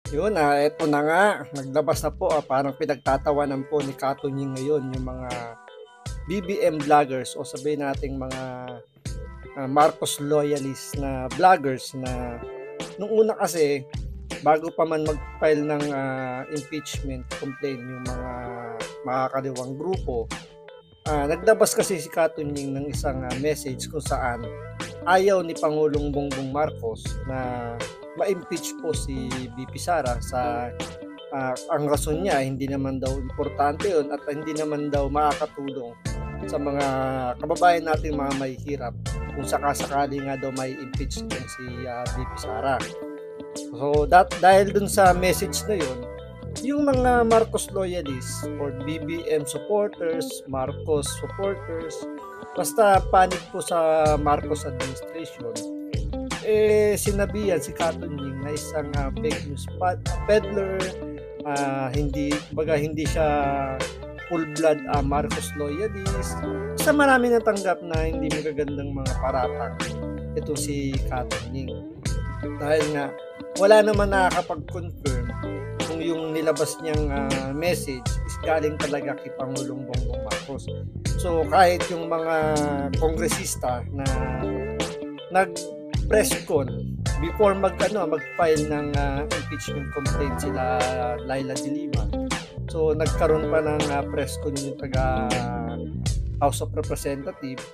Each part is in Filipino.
Yun, eto na nga, naglabas na po, parang pinagtatawanan po ni Katunying ngayon yung mga BBM vloggers o sabihin nating mga Marcos loyalist na vloggers na nung una kasi bago pa man mag-file ng impeachment complaint yung mga makakaliwang grupo, naglabas kasi si Katunying ng isang message kung saan ayaw ni Pangulong Bongbong Marcos na ma-impeach po si VP Sara sa ang rason niya hindi naman daw importante yun at hindi naman daw makakatulong sa mga kababayan nating mga mahihirap kung sakasakali nga daw may impeach itong si VP Sara. So dahil dun sa message na yun, yung mga Marcos loyalists or BBM supporters, Marcos supporters, basta panic po sa Marcos administration, sinabihan si Katunying na isang fake news peddler, hindi siya full blood Marcos loyalist. Sa marami natanggap na hindi magagandang mga paratang ito si Katunying. Dahil nga wala naman nakakapag-confirm kung yung nilabas niyang message is galing talaga kay Pangulong Bongbong Marcos. So kahit yung mga kongresista na nag-press con before mag-file ng impeachment complaint sila Laila de Lima. So nagkaroon pa ng press con yung taga House of Representatives,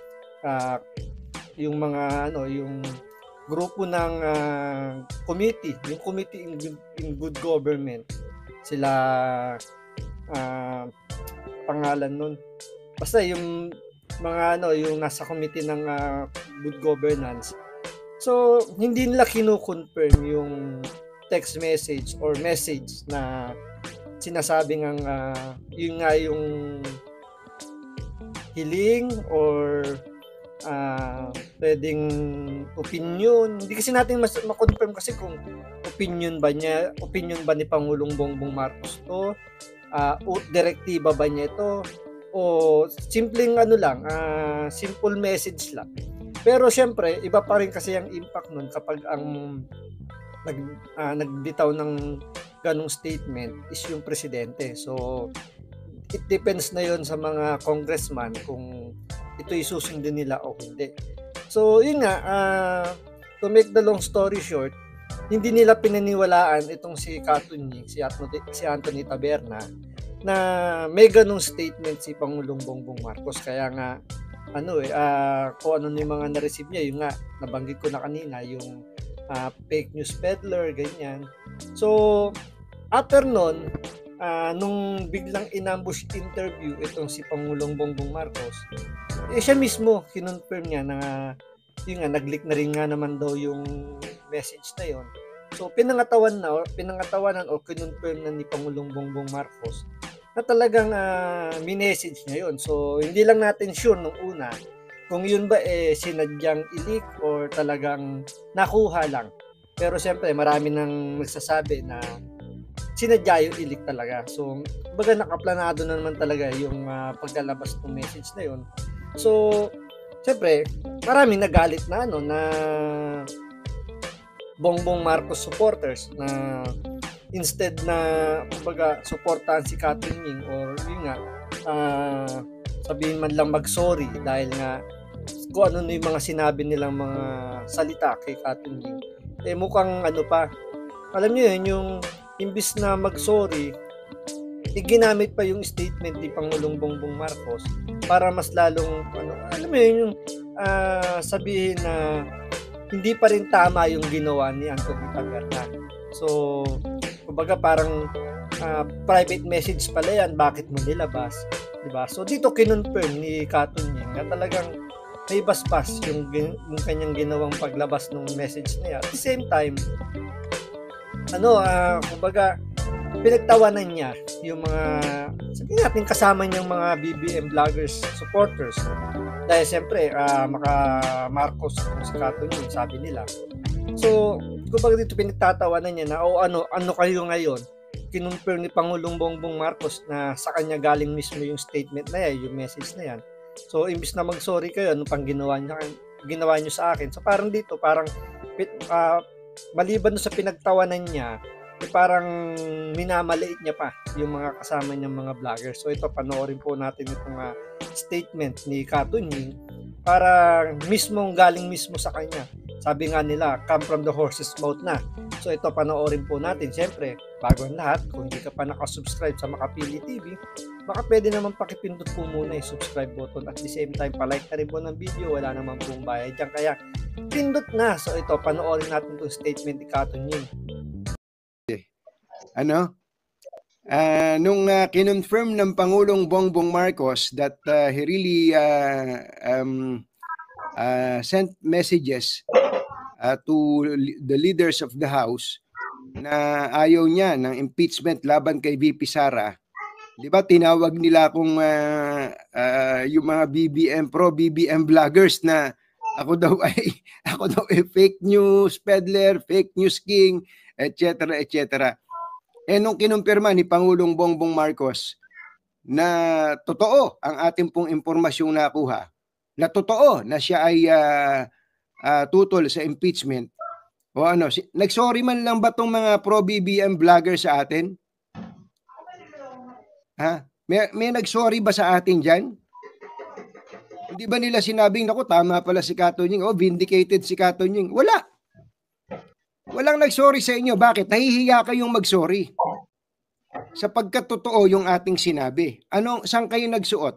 yung mga yung grupo ng committee, yung Committee in Good Government, sila pangalan nun. Basta yung mga yung nasa committee ng good governance. So, hindi nila kino-confirm yung text message or message na sinasabing yun nga yung hiling or pwedeng opinion. Hindi kasi natin ma-confirm kasi kung opinion ba ni Pangulong Bongbong Marcos to, direktiba ba niya ito, o simpleng simple message lang. Pero syempre, iba pa rin kasi ang impact nun kapag ang nagbitaw ng ganong statement is yung presidente. So, it depends na yon sa mga congressman kung ito'y susundin nila o hindi. So, yun nga, to make the long story short, hindi nila pinaniwalaan itong si Katunying, si Anthony Taberna, na may ganong statement si Pangulong Bongbong Marcos. Kaya nga, kung ano yung mga na-receive niya, yung nga, nabanggit ko na kanina, yung fake news peddler, ganyan. So, after nun, nung biglang inambush interview itong si Pangulong Bongbong Marcos, siya mismo kinonfirm niya na yun nga, nag-leak na rin nga naman daw yung message na yon. So pinangatawanan o kinonfirm na ni Pangulong Bongbong Marcos na talagang minessage niya yon. So hindi lang natin sure nung una kung yun ba sinadyang i-leak or talagang nakuha lang. Pero siyempre marami nang nagsasabi na sinadya yung i-leak talaga. So baga nakaplanado na naman talaga yung paglalabas ng message na yon. So, siyempre, maraming nagalit na na Bongbong Marcos supporters na instead na kumbaga suportahan si Katunying or yun nga sabihin man lang mag-sorry dahil nga kung ano yung mga sinabi nilang mga salita kay Katunying, mukhang pa, alam niyo yun, yung imbis na mag-sorry, ginamit pa yung statement ni Pangulong Bongbong Marcos para mas lalong alam mo yun, yung sabihin na hindi pa rin tama yung ginawa ni Anthony Taberna. So, kumbaga parang private message pala yan, bakit mo nilabas? Diba? So, dito kinonfirm ni Katunying na talagang may basbas yung kanyang ginawang paglabas ng message na yan. At the same time, kumbaga, pinagtawanan niya yung mga sabihin natin kasama niyang mga BBM vloggers, supporters. Dahil siyempre, maka Marcos si Katunying, sabi nila. So, kumbaga dito pinagtatawanan niya na ano kayo ngayon? Kinonfirm ni Pangulong Bongbong Marcos na sa kanya galing mismo yung statement na yan, yung message na yan. So, imbis na mag-sorry kayo, ano pang ginawa niyo sa akin? So, parang dito, maliban sa pinagtawanan niya, parang minamaliit niya pa yung mga kasama niyang mga vloggers. So ito, panoorin po natin itong statement ni Kato Nying para galing mismo sa kanya. Sabi nga nila, come from the horse's mouth na. So ito, panoorin po natin. Siyempre, bago ang lahat, kung hindi ka pa nakasubscribe sa Makapili TV, baka pwede naman pakipindot po muna yung subscribe button. At the same time, palike na rin po ng video. Wala naman pong bayad dyan. Kaya, pindot na. So ito, panoorin natin itong statement ni Kato Nying. Nung kinonfirm ng Pangulong Bongbong Marcos that he really sent messages to the leaders of the House na ayaw niya ng impeachment laban kay VP Sara, di ba tinawag nila akong yung mga pro-BBM vloggers na ako daw ay fake news peddler, fake news king, etc. etc. Nung kinumpirma ni Pangulong Bongbong Marcos na totoo ang ating pong impormasyong nakuha, na totoo na siya ay tutol sa impeachment, o nagsorry man lang ba tong mga pro-BBM vlogger sa atin? May nagsorry ba sa atin dyan? Hindi ba nila sinabing, naku, tama pala si Kato Nying, vindicated si Kato Nying? Walang nagsorry sa inyo. Bakit? Nahihiya kayong magsorry sapagkat totoo yung ating sinabi. Saan kayo nagsuot?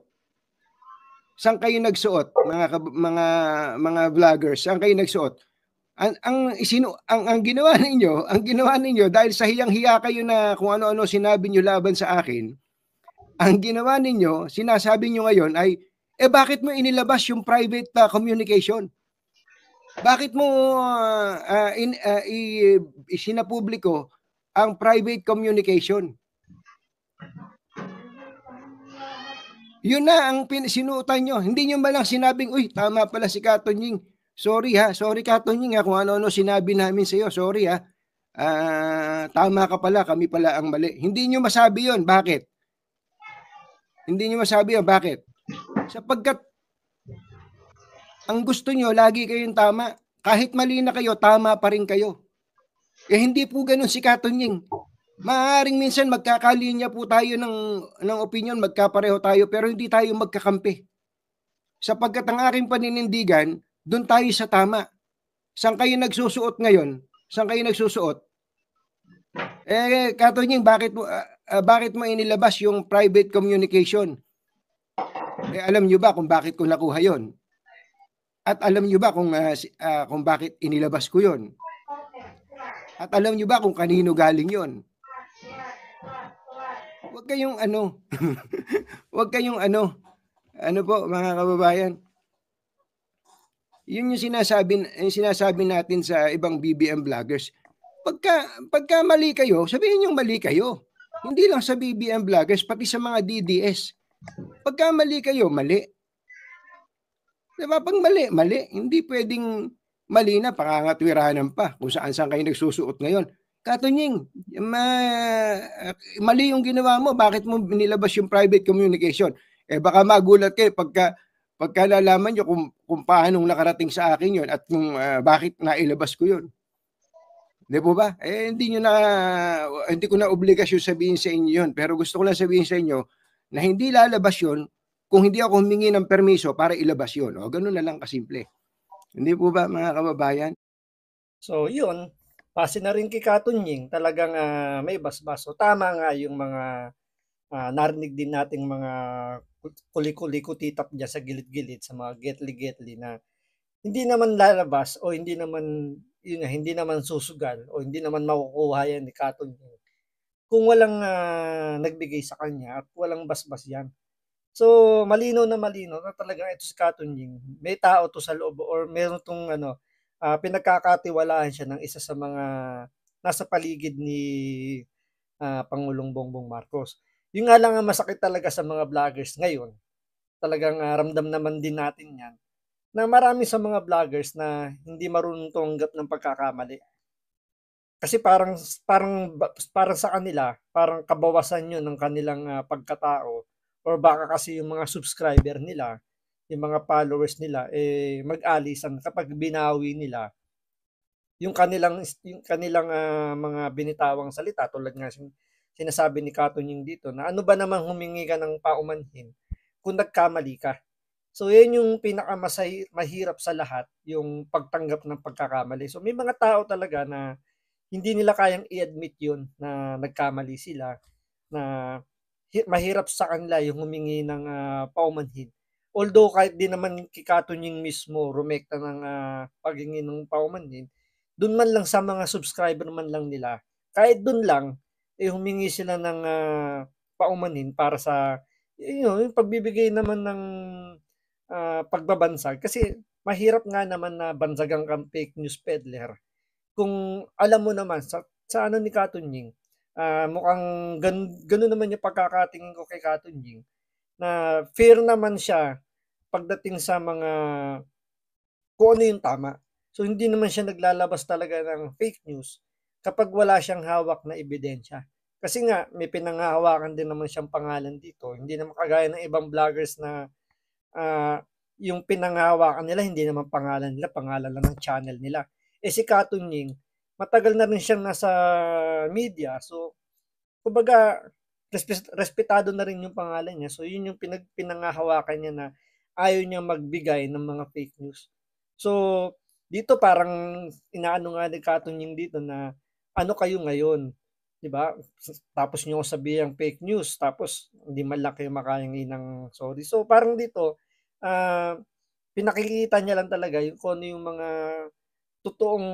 Saan kayo nagsuot, mga vloggers? Saan kayo nagsuot? Ang ginawa ninyo dahil sa hiyang-hiya kayo na kung ano-ano sinabi niyo laban sa akin, ang ginawa ninyo, sinasabi niyo ngayon ay, bakit mo inilabas yung private communication? Bakit mo isinapubliko ang private communication? Yun na ang sinuutan nyo. Hindi nyo ba lang sinabing, uy, tama pala si Kato Nying. Sorry Kato Nying kung ano-ano sinabi namin sa iyo. Sorry tama ka pala, kami pala ang mali. Hindi nyo masabi yun. Bakit? Hindi nyo masabi yun. Bakit? Sapagkat ang gusto nyo, lagi kayong tama. Kahit mali na kayo, tama pa rin kayo. Hindi po ganun si Kato Nying. Maaaring minsan magkakalinya po tayo ng opinion, magkapareho tayo, pero hindi tayo magkakampi. Sapagkat ang aking paninindigan, doon tayo sa tama. Saan kayo nagsusuot ngayon? Saan kayo nagsusuot? Kato Nying, bakit mo inilabas yung private communication? Alam nyo ba kung bakit ko nakuha yon? At alam nyo ba kung bakit inilabas ko yon? At alam nyo ba kung kanino galing yon? Huwag kayong huwag kayong po mga kababayan. Yun yung sinasabi natin sa ibang BBM vloggers. Pagka mali kayo, sabihin nyo mali kayo. Hindi lang sa BBM vloggers, pati sa mga DDS. Pagka mali kayo, mali. Diba? Pag mali. Hindi pwedeng mali na, pangangatwiranan pa kung saan kayo nagsusuot ngayon. Kato Nying, mali yung ginawa mo. Bakit mo nilabas yung private communication? Baka magulat kayo pagka nalaman nyo kung paano nakarating sa akin yun at kung bakit nailabas ko yun. Di po ba? Hindi ko na obligasyon sabihin sa inyo yun. Pero gusto ko lang sabihin sa inyo na hindi lalabas yun kung hindi ako humingi ng permiso para ilabas yun. Ganun na lang kasimple. Hindi po ba, mga kababayan? So yun, pasi na rin kay Kato Nying, talagang may basbas. So tama nga yung mga narinig din nating mga kuli-kuli kutitap dyan sa gilid-gilid, sa mga getli-getli na hindi naman lalabas o hindi naman susugal o hindi naman makukuha yan ni Kato Nying kung walang nagbigay sa kanya at walang basbas yan. So malinaw na talagang ito si Kato Nying, may tao to sa loob or meron tong pinagkakatiwalaan siya ng isa sa mga nasa paligid ni Pangulong Bongbong Marcos. Yung nga lang ang masakit talaga sa mga vloggers ngayon, talagang ramdam naman din natin yan, na marami sa mga vloggers na hindi marunong tumanggap ng pagkakamali. Kasi parang sa kanila, parang kabawasan yun ng kanilang pagkatao, or baka kasi yung mga subscriber nila, yung mga followers nila, mag-alisan kapag binawi nila mga binitawang salita tulad nga sinasabi ni Katunying dito na ano ba namang humingi ka ng paumanhin kung nagkamali ka. So, yan yung mahirap sa lahat, yung pagtanggap ng pagkakamali. So, may mga tao talaga na hindi nila kayang i-admit yun na nagkamali sila, na mahirap sa kanila yung humingi ng paumanhin. Although kahit di naman kay Katunying mismo rumekta ng paghingi ng paumanhin, dun man lang sa mga subscriber man lang nila, kahit dun lang, humingi sila ng paumanhin para sa yung pagbibigay naman ng pagbabansag. Kasi mahirap nga naman na bansagan kang fake news peddler kung alam mo naman sa ano ni Katunying, mukhang gano'n naman yung pagkakatingin ko kay Katunying, na fair naman siya pagdating sa mga kung ano yung tama. So, hindi naman siya naglalabas talaga ng fake news kapag wala siyang hawak na ebidensya. Kasi nga, may pinanghahawakan din naman siyang pangalan dito. Hindi naman kagaya ng ibang vloggers na yung pinanghahawakan nila, hindi naman pangalan nila, pangalan lang ng channel nila. Si Katunying, matagal na rin siyang nasa media. So, kumbaga, respetado na rin yung pangalan niya. So, yun yung pinanghahawakan niya na ayaw niya magbigay ng mga fake news. So, dito parang inaano nga ni Katunying dito na ano kayo ngayon, 'di ba? Tapos niyo sabihin fake news, tapos hindi man lang kayo makahingi ng sorry. So, parang dito pinakikita niya lang talaga yung kung ano yung mga totoong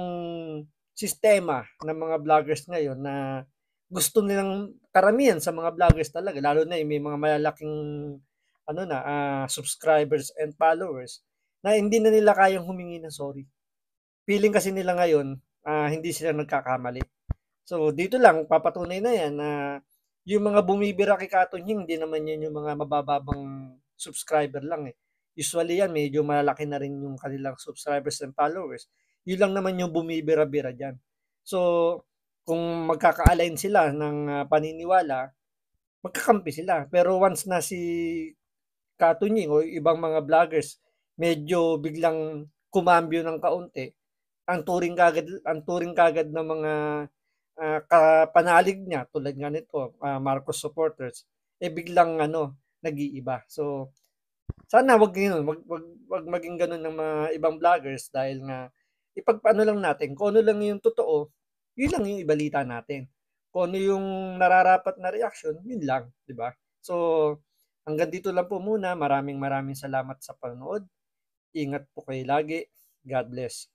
sistema ng mga vloggers ngayon na gusto nilang karamihan sa mga vloggers talaga, lalo na yung may mga malalaking subscribers and followers na hindi na nila kayang humingi ng sorry. Feeling kasi nila ngayon, hindi sila nagkakamali. So, dito lang papatunay na yan na yung mga bumibira kay Katunying, hindi naman yan yung mga mabababang subscriber lang eh. Usually yan, medyo malaki na rin yung kanilang subscribers and followers. Yun lang naman yung bumibira-bira dyan. So, kung magkaka-align sila ng paniniwala, magkakampi sila. Pero once na si Katunying o ibang mga vloggers medyo biglang kumambyo ng kaunti, ang turing kagad ng mga kapanalig niya tulad nga nito, Marcos supporters, biglang nag-iiba. So, sana wag gano'n, wag maging gano'n ng mga ibang vloggers dahil nga ipagpaano lang natin kung ano lang yung totoo, yun lang yung ibalita natin. Kung ano yung nararapat na reaksyon, yun lang, 'di ba? So, hanggang dito lang po muna. Maraming maraming salamat sa panonood. Ingat po kayo lagi. God bless.